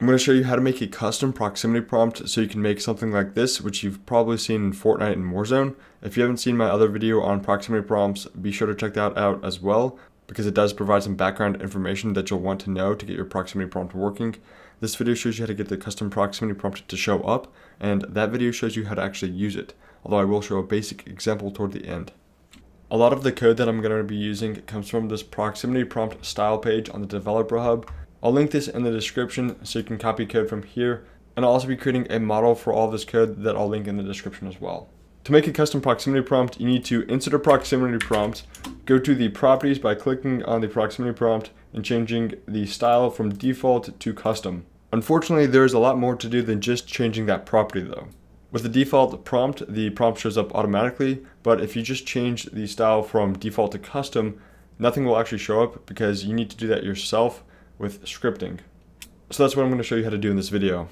I'm going to show you how to make a custom proximity prompt so you can make something like this, which you've probably seen in Fortnite and Warzone. If you haven't seen my other video on proximity prompts, be sure to check that out as well, because it does provide some background information that you'll want to know to get your proximity prompt working. This video shows you how to get the custom proximity prompt to show up, and that video shows you how to actually use it, although I will show a basic example toward the end. A lot of the code that I'm going to be using comes from this proximity prompt style page on the developer hub. I'll link this in the description so you can copy code from here, and I'll also be creating a model for all this code that I'll link in the description as well. To make a custom proximity prompt, you need to insert a proximity prompt, go to the properties by clicking on the proximity prompt and changing the style from default to custom. Unfortunately, there's a lot more to do than just changing that property though. With the default prompt, the prompt shows up automatically, but if you just change the style from default to custom, nothing will actually show up because you need to do that yourself with scripting. So that's what I'm going to show you how to do in this video.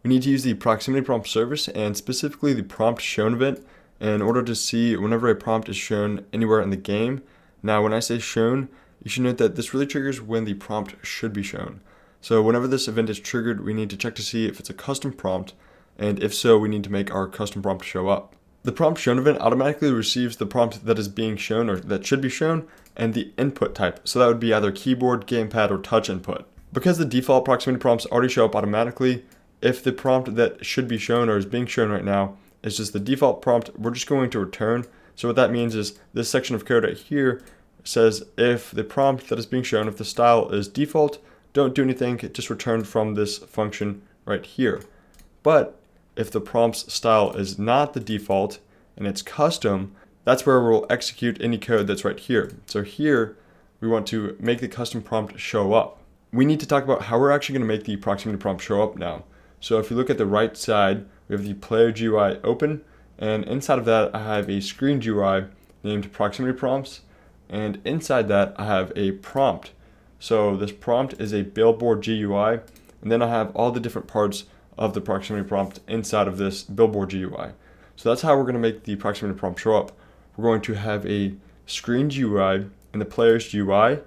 We need to use the proximity prompt service and specifically the PromptShown event in order to see whenever a prompt is shown anywhere in the game. Now when I say shown, you should note that this really triggers when the prompt should be shown. So whenever this event is triggered, we need to check to see if it's a custom prompt, and if so, we need to make our custom prompt show up. The PromptShown event automatically receives the prompt that is being shown or that should be shown and the input type. So that would be either keyboard, gamepad, or touch input. Because the default proximity prompts already show up automatically, if the prompt that should be shown or is being shown right now is just the default prompt, we're just going to return. So what that means is this section of code right here says if the prompt that is being shown, if the style is default, don't do anything, just return from this function right here. But if the prompt's style is not the default and it's custom, that's where we'll execute any code that's right here. So here, we want to make the custom prompt show up. We need to talk about how we're actually going to make the proximity prompt show up now. So if you look at the right side, we have the PlayerGui open, and inside of that, I have a ScreenGui named Proximity Prompts, and inside that, I have a prompt. So this prompt is a billboard GUI, and then I have all the different parts of the proximity prompt inside of this billboard GUI. So that's how we're going to make the proximity prompt show up. We're going to have a ScreenGui in the player's GUI,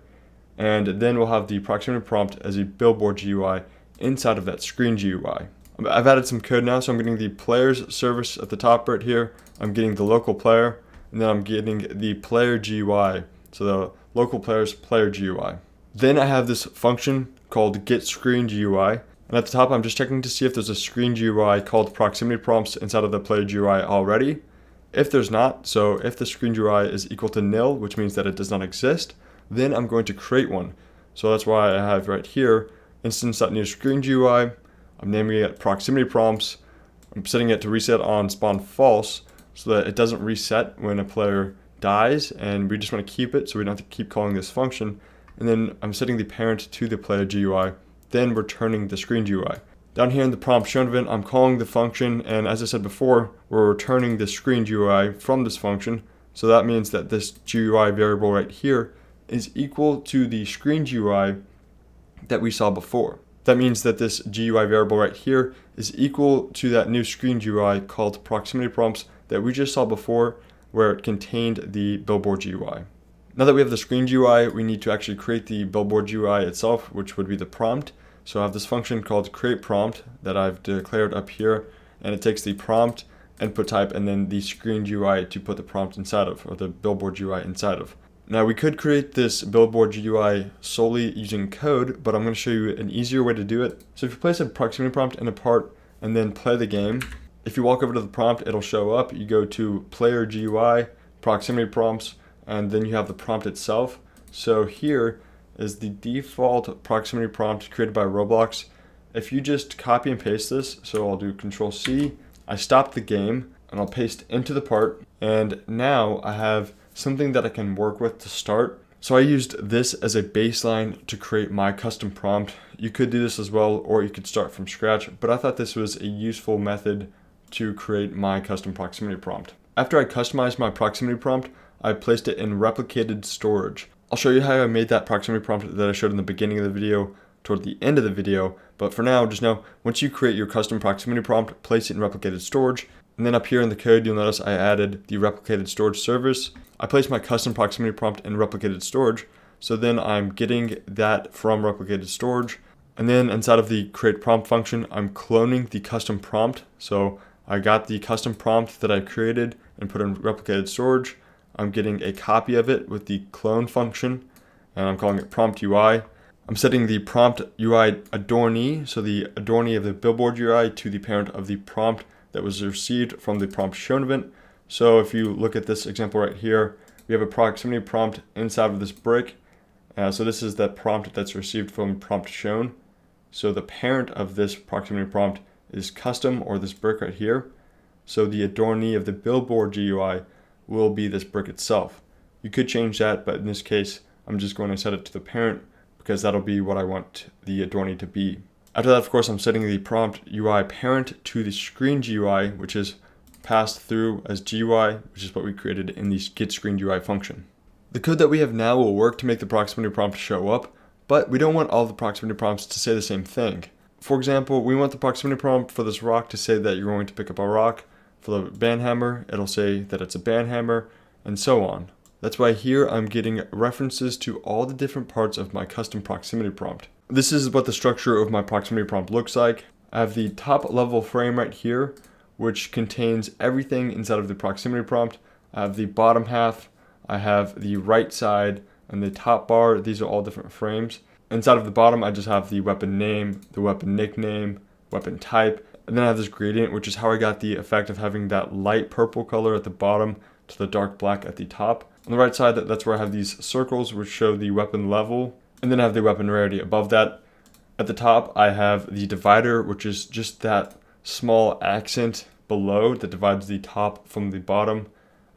and then we'll have the proximity prompt as a billboard GUI inside of that ScreenGui. I've added some code now, so I'm getting the player's service at the top right here. I'm getting the local player, and then I'm getting the player GUI, so the local player's player GUI. Then I have this function called getScreenGui, and at the top I'm just checking to see if there's a ScreenGui called proximity prompts inside of the PlayerGui already. If there's not, so if the ScreenGui is equal to nil, which means that it does not exist, then I'm going to create one. So that's why I have right here instance.newScreenGui. I'm naming it proximity prompts. I'm setting it to reset on spawn false so that it doesn't reset when a player dies, and we just want to keep it so we don't have to keep calling this function. And then I'm setting the parent to the player GUI, then returning the ScreenGui. Down here in the PromptShown event, I'm calling the function, and as I said before, we're returning the ScreenGui from this function. So that means that this GUI variable right here is equal to the ScreenGui that we saw before. That means that this GUI variable right here is equal to that new ScreenGui called proximity prompts that we just saw before, where it contained the billboard GUI. Now that we have the ScreenGui, we need to actually create the billboard GUI itself, which would be the prompt. So I have this function called createPrompt that I've declared up here, and it takes the prompt, input type, and then the ScreenGui to put the prompt inside of, or the billboard GUI inside of. Now we could create this billboard GUI solely using code, but I'm going to show you an easier way to do it. So if you place a proximity prompt in a part and then play the game, if you walk over to the prompt, it'll show up. You go to PlayerGui, proximity prompts, and then you have the prompt itself. So here is the default proximity prompt created by Roblox. If you just copy and paste this, so I'll do Control-C, I stop the game, and I'll paste into the part, and now I have something that I can work with to start. So I used this as a baseline to create my custom prompt. You could do this as well, or you could start from scratch, but I thought this was a useful method to create my custom proximity prompt. After I customized my proximity prompt, I placed it in replicated storage. I'll show you how I made that proximity prompt that I showed in the beginning of the video toward the end of the video, but for now, just know, once you create your custom proximity prompt, place it in replicated storage, and then up here in the code, you'll notice I added the replicated storage service. I placed my custom proximity prompt in replicated storage, so then I'm getting that from replicated storage. And then inside of the create prompt function, I'm cloning the custom prompt. So I got the custom prompt that I created and put in replicated storage. I'm getting a copy of it with the clone function, and I'm calling it prompt UI. I'm setting the prompt UI adornee, so the adornee of the billboard UI, to the parent of the prompt that was received from the PromptShown event. So if you look at this example right here, we have a proximity prompt inside of this brick. So this is the prompt that's received from PromptShown. So the parent of this proximity prompt is custom, or this brick right here. So the adornee of the billboard GUI will be this brick itself. You could change that, but in this case, I'm just going to set it to the parent because that'll be what I want the adornee to be. After that, of course, I'm setting the prompt UI parent to the ScreenGui, which is passed through as GUI, which is what we created in the getScreenGui function. The code that we have now will work to make the proximity prompt show up, but we don't want all the proximity prompts to say the same thing. For example, we want the proximity prompt for this rock to say that you're going to pick up a rock. For the band hammer, it'll say that it's a band hammer, and so on. That's why here I'm getting references to all the different parts of my custom proximity prompt. This is what the structure of my proximity prompt looks like. I have the top level frame right here, which contains everything inside of the proximity prompt. I have the bottom half, I have the right side, and the top bar. These are all different frames. Inside of the bottom, I just have the weapon name, the weapon nickname, weapon type, and then I have this gradient, which is how I got the effect of having that light purple color at the bottom to the dark black at the top. On the right side, that's where I have these circles which show the weapon level, and then I have the weapon rarity above that. At the top, I have the divider, which is just that small accent below that divides the top from the bottom.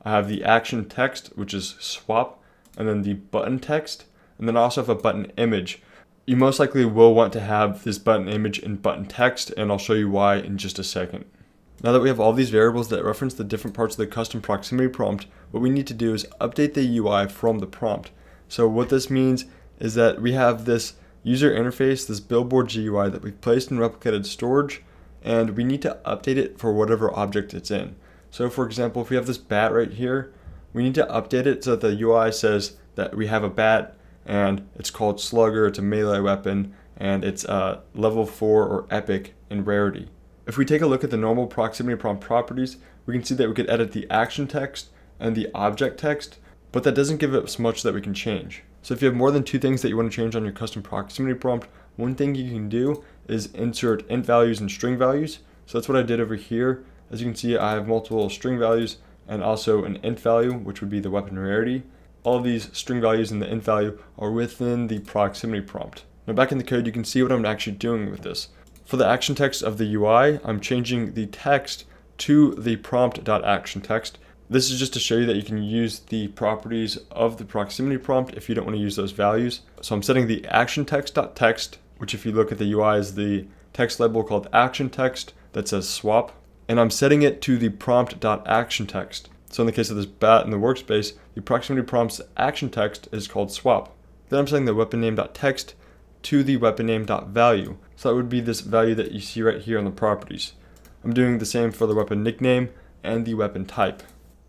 I have the action text, which is swap, and then the button text, and then I also have a button image. You most likely will want to have this button image in button text, and I'll show you why in just a second. Now that we have all these variables that reference the different parts of the custom proximity prompt, what we need to do is update the UI from the prompt. So what this means is that we have this user interface, this billboard GUI that we've placed in replicated storage, and we need to update it for whatever object it's in. So for example, if we have this bat right here, we need to update it so that the UI says that we have a bat and it's called Slugger, it's a melee weapon, and it's level 4 or epic in rarity. If we take a look at the normal proximity prompt properties, we can see that we could edit the action text and the object text, but that doesn't give us much that we can change. So if you have more than 2 things that you want to change on your custom proximity prompt, one thing you can do is insert int values and string values. So that's what I did over here. As you can see, I have multiple string values and also an int value, which would be the weapon rarity. All of these string values and the int value are within the proximity prompt. Now back in the code, you can see what I'm actually doing with this. For the action text of the UI, I'm changing the text to the prompt.action text. This is just to show you that you can use the properties of the proximity prompt if you don't want to use those values. So I'm setting the action text.text, which if you look at the UI is the text label called action text that says swap. And I'm setting it to the prompt.action text. So in the case of this bat in the workspace, the proximity prompt's action text is called swap. Then I'm setting the weapon name.text to the weapon name.value. So that would be this value that you see right here on the properties. I'm doing the same for the weapon nickname and the weapon type.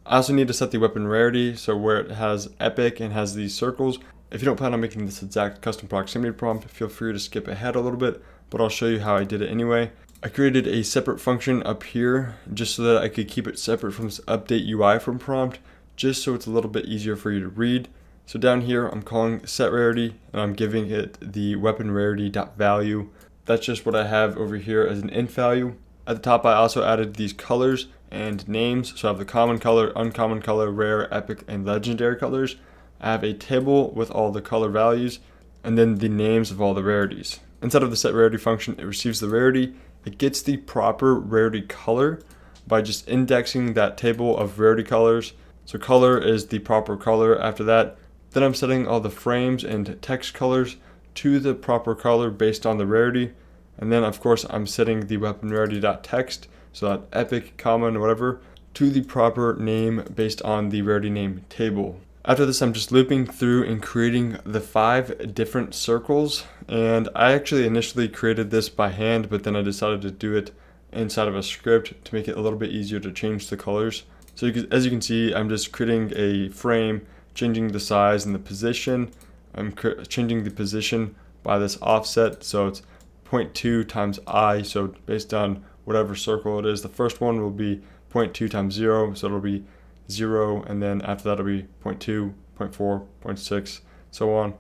I also need to set the weapon rarity, so where it has epic and has these circles. If you don't plan on making this exact custom proximity prompt, feel free to skip ahead a little bit, but I'll show you how I did it anyway. I created a separate function up here just so that I could keep it separate from this update UI from prompt, just so it's a little bit easier for you to read. So down here, I'm calling set rarity and I'm giving it the weapon rarity.value. That's just what I have over here as an int value. At the top, I also added these colors and names. So I have the common color, uncommon color, rare, epic, and legendary colors. I have a table with all the color values and then the names of all the rarities. Inside of the set rarity function, it receives the rarity. It gets the proper rarity color by just indexing that table of rarity colors. So color is the proper color after that. Then I'm setting all the frames and text colors to the proper color based on the rarity. And then of course I'm setting the weapon rarity.text, so that epic, common, whatever, to the proper name based on the rarity name table. After this, I'm just looping through and creating the 5 different circles. And I actually initially created this by hand, but then I decided to do it inside of a script to make it a little bit easier to change the colors. So as you can see, I'm just creating a frame, changing the size and the position. I'm changing the position by this offset, so it's 0.2 times I, so based on whatever circle it is. The first one will be 0.2 times 0, so it'll be 0, and then after that it'll be 0.2, 0.4, 0.6, so on.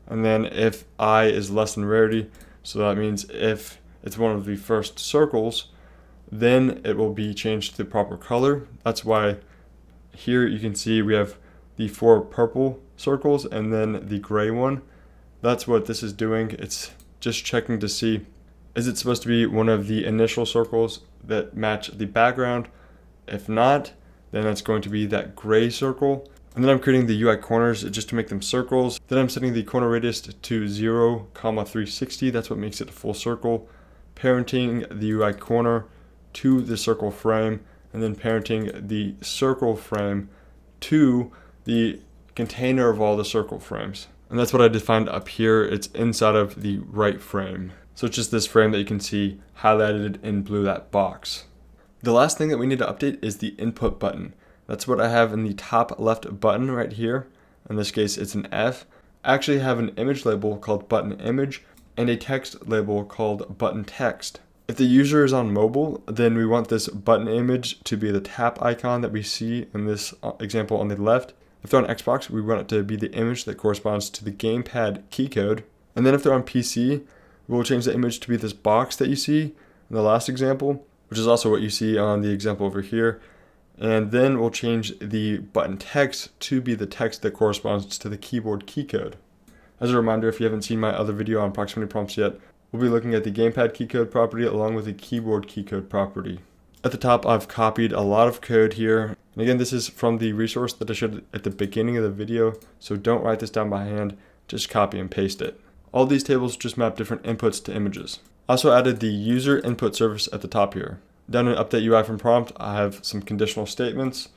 And then if I is less than rarity, so that means if it's one of the first circles, then it will be changed to the proper color. That's why here you can see we have the 4 purple circles and then the gray one. That's what this is doing. It's just checking to see, is it supposed to be one of the initial circles that match the background? If not, then it's going to be that gray circle. And then I'm creating the UI corners just to make them circles. Then I'm setting the corner radius to 0, 360. That's what makes it a full circle. Parenting the UI corner to the circle frame, and then parenting the circle frame to the container of all the circle frames. And that's what I defined up here. It's inside of the right frame. So it's just this frame that you can see highlighted in blue, that box. The last thing that we need to update is the input button. That's what I have in the top left button right here. In this case, it's an F. I actually have an image label called button image and a text label called button text. If the user is on mobile, then we want this button image to be the tap icon that we see in this example on the left. If they're on Xbox, we want it to be the image that corresponds to the gamepad keycode. And then if they're on PC, we'll change the image to be this box that you see in the last example, which is also what you see on the example over here. And then we'll change the button text to be the text that corresponds to the keyboard keycode. As a reminder, if you haven't seen my other video on proximity prompts yet, we'll be looking at the gamepad keycode property along with the keyboard keycode property. At the top, I've copied a lot of code here. And again, this is from the resource that I showed at the beginning of the video, so don't write this down by hand, just copy and paste it. All these tables just map different inputs to images. I also added the user input service at the top here. Down in Update UI from Prompt, I have some conditional statements.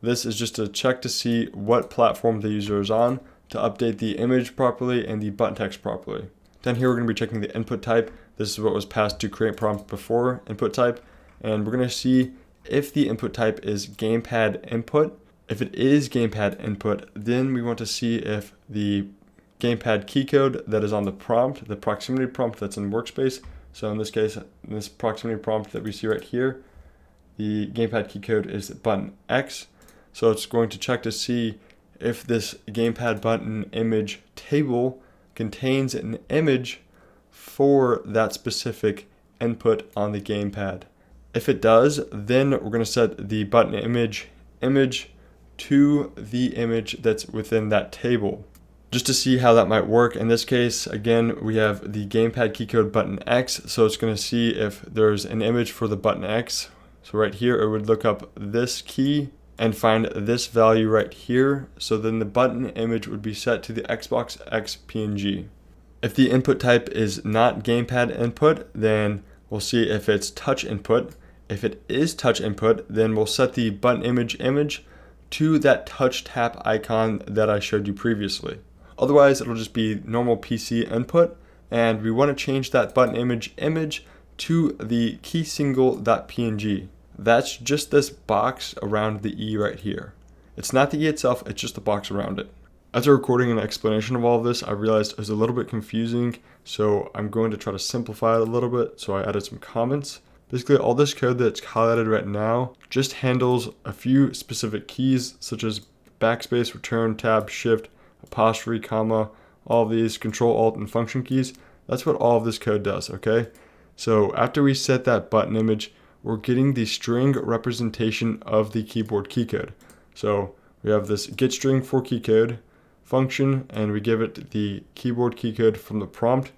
This is just to check to see what platform the user is on to update the image properly and the button text properly. Down here, we're going to be checking the input type. This is what was passed to create prompt before input type. And we're going to see if the input type is gamepad input. If it is gamepad input, then we want to see if the gamepad keycode that is on the prompt, the proximity prompt that's in workspace. So in this case, in this proximity prompt that we see right here, the gamepad keycode is button X. So it's going to check to see if this gamepad button image table contains an image for that specific input on the gamepad. If it does, then we're going to set the button image to the image that's within that table. Just to see how that might work, in this case, again, we have the gamepad keycode button X, so it's going to see if there's an image for the button X. So right here, it would look up this key and find this value right here. So then the button image would be set to the Xbox X PNG. If the input type is not gamepad input, then we'll see if it's touch input. If it is touch input, then we'll set the button image to that touch tap icon that I showed you previously. Otherwise, it'll just be normal PC input, and we want to change that button image to the keysingle.png. That's just this box around the E right here. It's not the E itself, it's just the box around it. After recording an explanation of all of this, I realized it was a little bit confusing, so I'm going to try to simplify it a little bit, so I added some comments. Basically, all this code that's highlighted right now just handles a few specific keys, such as backspace, return, tab, shift, apostrophe, comma, all of these, control, alt, and function keys. That's what all of this code does, okay? So after we set that button image, we're getting the string representation of the keyboard keycode. So we have this getString for keycode function, and we give it the keyboard keycode from the prompt.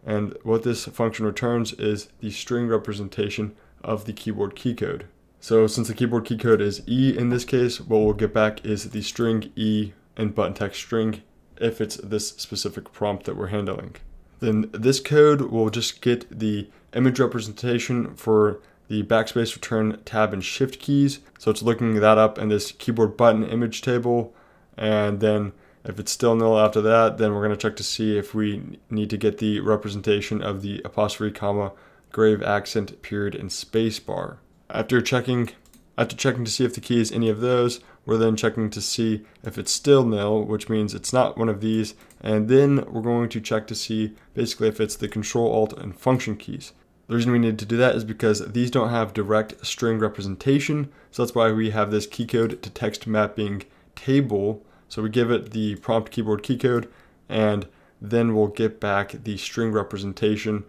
And what this function returns is the string representation of the keyboard keycode. So since the keyboard keycode is E in this case, what we'll get back is the string E and button text string if it's this specific prompt that we're handling. Then this code will just get the image representation for the backspace, return, tab, and shift keys. So it's looking that up in this keyboard button image table. And then if it's still nil after that, then we're going to check to see if we need to get the representation of the apostrophe, comma, grave accent, period, and space bar. After checking to see if the key is any of those, we're then checking to see if it's still nil, which means it's not one of these, And then we're going to check to see basically if it's the Control, Alt, and function keys. The reason we need to do that is because these don't have direct string representation. So that's why we have this keycode to text mapping table. So we give it the prompt keyboard keycode, and then we'll get back the string representation.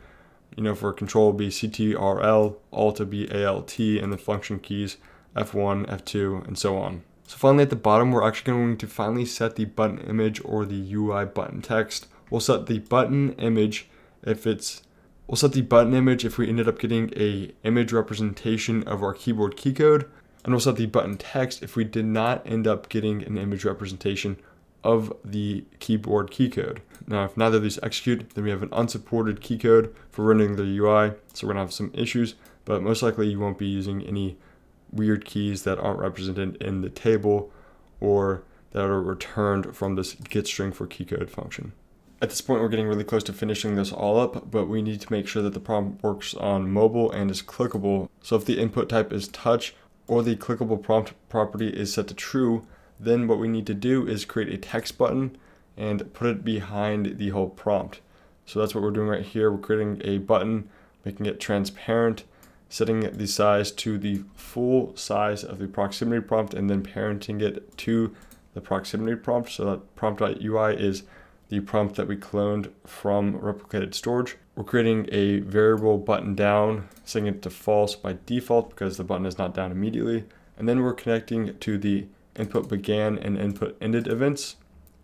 For Control will be CTRL, Alt will be ALT, and the function keys F1, F2, and so on. So finally at the bottom, we're actually going to finally set the button image or the UI button text. We'll set the button image if we ended up getting a image representation of our keyboard keycode, and we'll set the button text if we did not end up getting an image representation of the keyboard keycode. Now, if neither of these execute, then we have an unsupported keycode for rendering the UI, so we're gonna have some issues, but most likely you won't be using any weird keys that aren't represented in the table or that are returned from this getString for keycode function. At this point, we're getting really close to finishing this all up, but we need to make sure that the prompt works on mobile and is clickable. So if the input type is touch or the clickable prompt property is set to true, then what we need to do is create a text button and put it behind the whole prompt. So that's what we're doing right here. We're creating a button, making it transparent, setting the size to the full size of the proximity prompt, and then parenting it to the proximity prompt. So that prompt.ui is the prompt that we cloned from replicated storage. We're creating a variable button down, setting it to false by default because the button is not down immediately. And then we're connecting to the input began and input ended events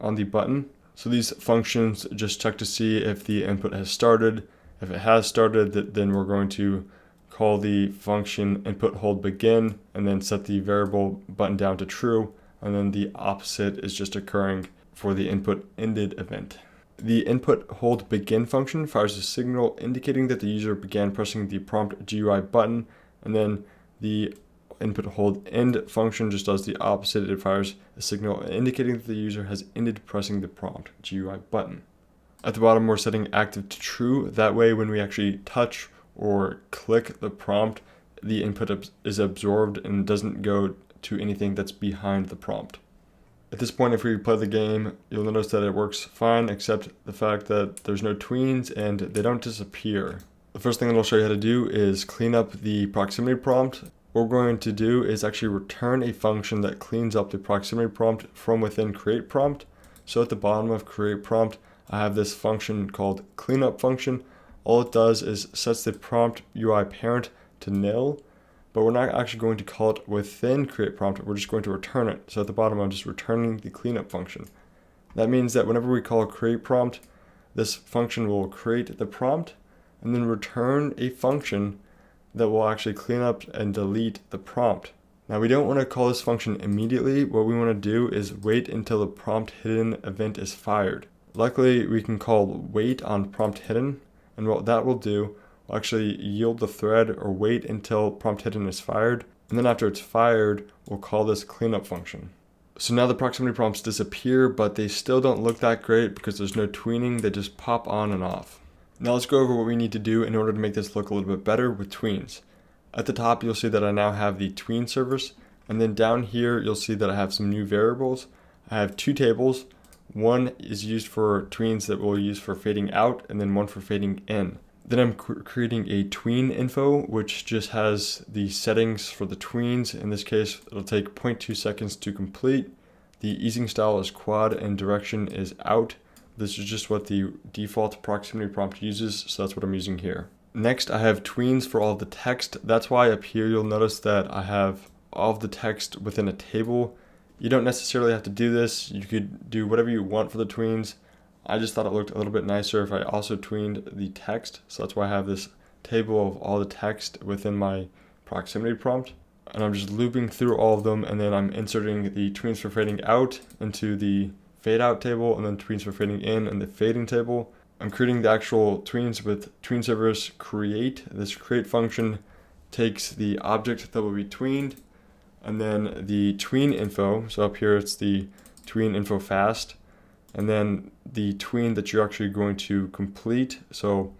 on the button. So these functions just check to see if the input has started. If it has started, then we're going to call the function input hold begin and then set the variable button down to true. And then the opposite is just occurring for the input ended event. The input hold begin function fires a signal indicating that the user began pressing the prompt GUI button, and then the input hold end function just does the opposite. It fires a signal indicating that the user has ended pressing the prompt GUI button. At the bottom, we're setting active to true. That way, when we actually touch or click the prompt, the input is absorbed and doesn't go to anything that's behind the prompt. At this point, if we play the game, you'll notice that it works fine, except the fact that there's no tweens and they don't disappear. The first thing that I'll show you how to do is clean up the proximity prompt. What we're going to do is actually return a function that cleans up the proximity prompt from within createPrompt. So at the bottom of createPrompt, I have this function called cleanup function. All it does is sets the prompt UI parent to nil, but we're not actually going to call it within createPrompt. We're just going to return it. So at the bottom, I'm just returning the cleanup function. That means that whenever we call createPrompt, this function will create the prompt and then return a function that will actually clean up and delete the prompt. Now, we don't want to call this function immediately. What we want to do is wait until the PromptHidden event is fired. Luckily, we can call wait on PromptHidden, and what that will do will actually yield the thread or wait until PromptHidden is fired, and then after it's fired, we'll call this cleanup function. So now the proximity prompts disappear, but they still don't look that great because there's no tweening. They just pop on and off. Now let's go over what we need to do in order to make this look a little bit better with tweens. At the top, you'll see that I now have the tween service, and then down here, you'll see that I have some new variables. I have two tables. One is used for tweens that we'll use for fading out, and then one for fading in. Then I'm creating a tween info, which just has the settings for the tweens. In this case, it'll take 0.2 seconds to complete. The easing style is quad and direction is out. This is just what the default proximity prompt uses, so that's what I'm using here. Next, I have tweens for all of the text. That's why up here you'll notice that I have all of the text within a table. You don't necessarily have to do this. You could do whatever you want for the tweens. I just thought it looked a little bit nicer if I also tweened the text, so that's why I have this table of all the text within my proximity prompt. And I'm just looping through all of them, and then I'm inserting the tweens for fading out into the fade out table, and then tweens for fading in the fading table. I'm creating the actual tweens with tween servers create. This create function takes the object that will be tweened, and then the tween info. So up here it's the tween info fast, and then the tween that you're actually going to complete. So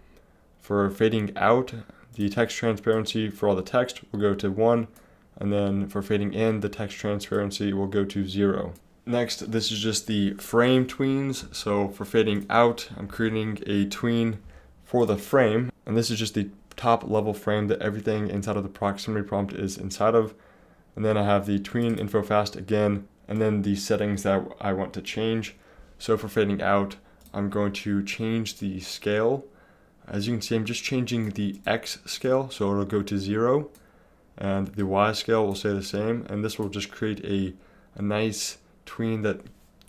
for fading out, the text transparency for all the text will go to 1, and then for fading in, the text transparency will go to 0. Next, this is just the frame tweens. So for fading out, I'm creating a tween for the frame, and this is just the top level frame that everything inside of the proximity prompt is inside of. And then I have the tween info fast again, and then the settings that I want to change. So for fading out, I'm going to change the scale. As you can see, I'm just changing the X scale, so it'll go to 0, and the Y scale will stay the same, and this will just create a nice tween that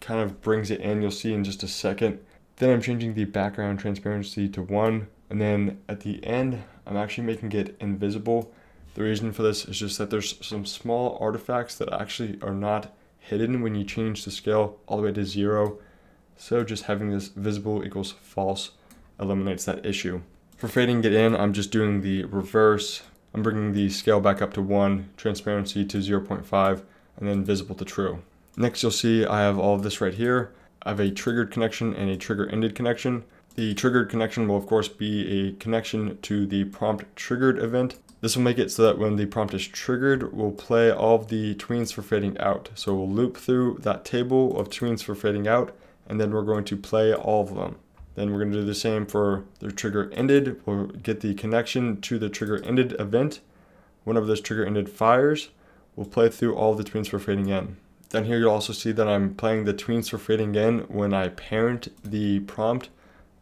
kind of brings it in. You'll see in just a second. Then I'm changing the background transparency to 1, and then at the end, I'm actually making it invisible. The reason for this is just that there's some small artifacts that actually are not hidden when you change the scale all the way to 0. So just having this visible equals false eliminates that issue. For fading it in, I'm just doing the reverse. I'm bringing the scale back up to 1, transparency to 0.5, and then visible to true. Next, you'll see I have all of this right here. I have a triggered connection and a trigger ended connection. The triggered connection will of course be a connection to the prompt triggered event. This will make it so that when the prompt is triggered, we'll play all of the tweens for fading out. So we'll loop through that table of tweens for fading out, and then we're going to play all of them. Then we're going to do the same for the trigger ended. We'll get the connection to the trigger ended event. Whenever this trigger ended fires, we'll play through all of the tweens for fading in. Then here you'll also see that I'm playing the tweens for fading in when I parent the prompt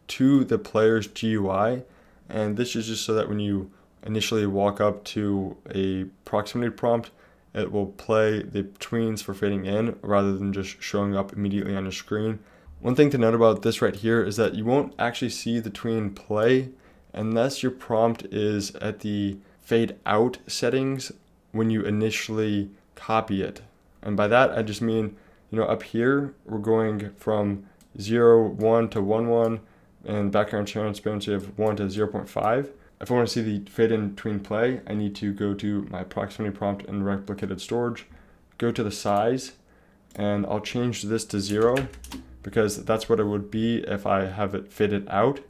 to the player's GUI. And this is just so that when you initially walk up to a proximity prompt, it will play the tweens for fading in rather than just showing up immediately on your screen. One thing to note about this right here is that you won't actually see the tween play unless your prompt is at the fade out settings when you initially copy it. And by that, I just mean, up here, we're going from 0, 1 to 1, 1, and background transparency of 1 to 0.5. If I want to see the fade in tween play, I need to go to my proximity prompt and replicated storage, go to the size, and I'll change this to 0 because that's what it would be if I have it faded out.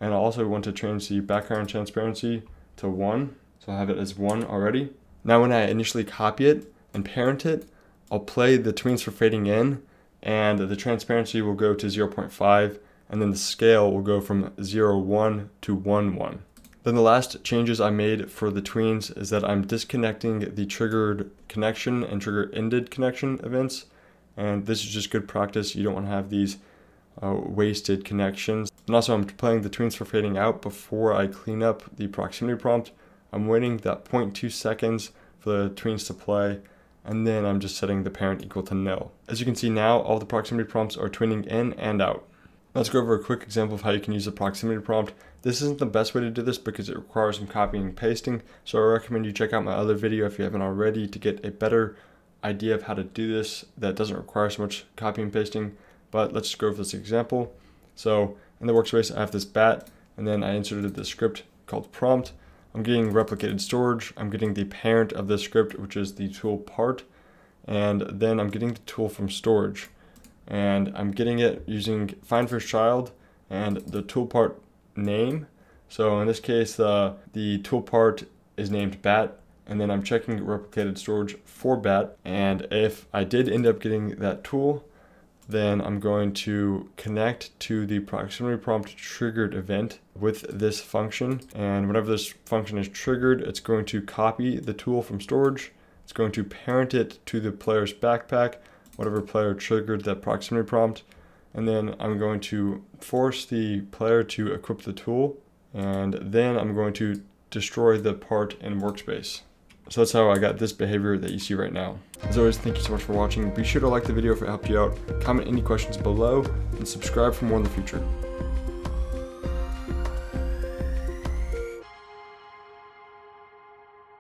And I also want to change the background transparency to 1, so I have it as 1 already. Now when I initially copy it and parent it, I'll play the tweens for fading in, and the transparency will go to 0.5, and then the scale will go from 0, 1 to 1, 1. Then the last changes I made for the tweens is that I'm disconnecting the triggered connection and trigger ended connection events. And this is just good practice. You don't want to have these wasted connections. And also I'm playing the tweens for fading out before I clean up the proximity prompt. I'm waiting that 0.2 seconds for the tweens to play, and then I'm just setting the parent equal to 0. As you can see now, all the proximity prompts are tweening in and out. Let's go over a quick example of how you can use a proximity prompt. This isn't the best way to do this because it requires some copying and pasting, so I recommend you check out my other video if you haven't already to get a better idea of how to do this that doesn't require so much copying and pasting. But let's just go over this example. So in the workspace, I have this bat, and then I inserted the script called prompt. I'm getting replicated storage. I'm getting the parent of this script, which is the tool part, and then I'm getting the tool from storage. And I'm getting it using find first child and the tool part name. So in this case, the tool part is named bat, and then I'm checking replicated storage for bat. And if I did end up getting that tool, then I'm going to connect to the proximity prompt triggered event with this function. And whenever this function is triggered, it's going to copy the tool from storage. It's going to parent it to the player's backpack, whatever player triggered that proximity prompt. And then I'm going to force the player to equip the tool. And then I'm going to destroy the part in workspace. So that's how I got this behavior that you see right now. As always, thank you so much for watching. Be sure to like the video if it helped you out, comment any questions below, and subscribe for more in the future.